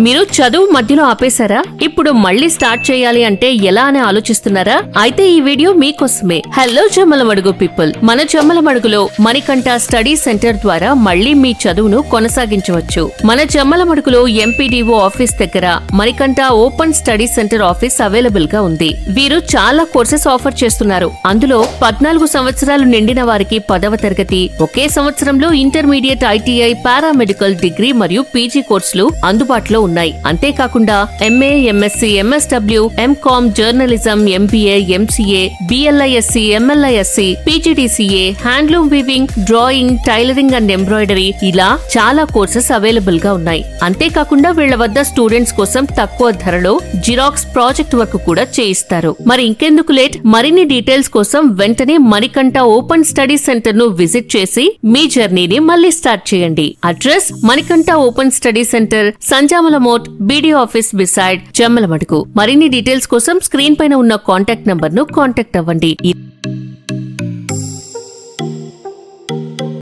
మీరు చదువు మధ్యలో ఆపేశారా? ఇప్పుడు మళ్ళీ స్టార్ట్ చేయాలి అంటే ఎలా అని ఆలోచిస్తున్నారా? అయితే ఈ వీడియో మీకోసమే. హలో జమ్మలమడుగు పీపుల్, మన జమ్మలమడుగులో మణికంఠ స్టడీ సెంటర్ ద్వారా మళ్ళీ మీ చదువును కొనసాగించవచ్చు. మన జమ్మలమడుగులో ఎంపీడీఓ ఆఫీస్ దగ్గర Manikanta open study centre office available గా ఉంది. వీరు చాలా కోర్సెస్ ఆఫర్ చేస్తున్నారు. అందులో 14 సంవత్సరాలు నిండిన వారికి 10వ తరగతి, ఒకే సంవత్సరంలో ఇంటర్మీడియట్, ఐటీఐ, పారామెడికల్, డిగ్రీ మరియు పీజీ కోర్సులు అందుబాటులో ఉన్నాయి. అంతేకాకుండా MA, MSc, MSW, MCom, journalism, MBA, MCA, BLISc, MLISc, PGDCA, handloom weaving, drawing, tailoring and embroidery, ఇలా చాలా కోర్సెస్ అవైలబుల్ గా ఉన్నాయి. అంతేకాకుండా వీళ్ల వద్ద స్టూడెంట్స్ కోసం తక్కువ ధరలో జిరాక్స్ ప్రాజెక్ట్ వర్క్ కూడా చేయిస్తారు. మరి ఇంకెందుకు లేట్? మరిన్ని డీటెయిల్స్ కోసం వెంటనే మణికంఠ ఓపెన్ స్టడీ సెంటర్ ను విజిట్ చేసి మీ జర్నీని మళ్ళీ స్టార్ట్ చేయండి. Address Manikanta open study centre, Sanjamala మోట్, బీడీ ఆఫీస్ బిసైడ్, జమ్మలమడుగు. మరిన్ని డీటెయిల్స్ కోసం స్క్రీన్ పైన ఉన్న కాంటాక్ట్ నంబర్ ను కాంటాక్ట్ అవ్వండి.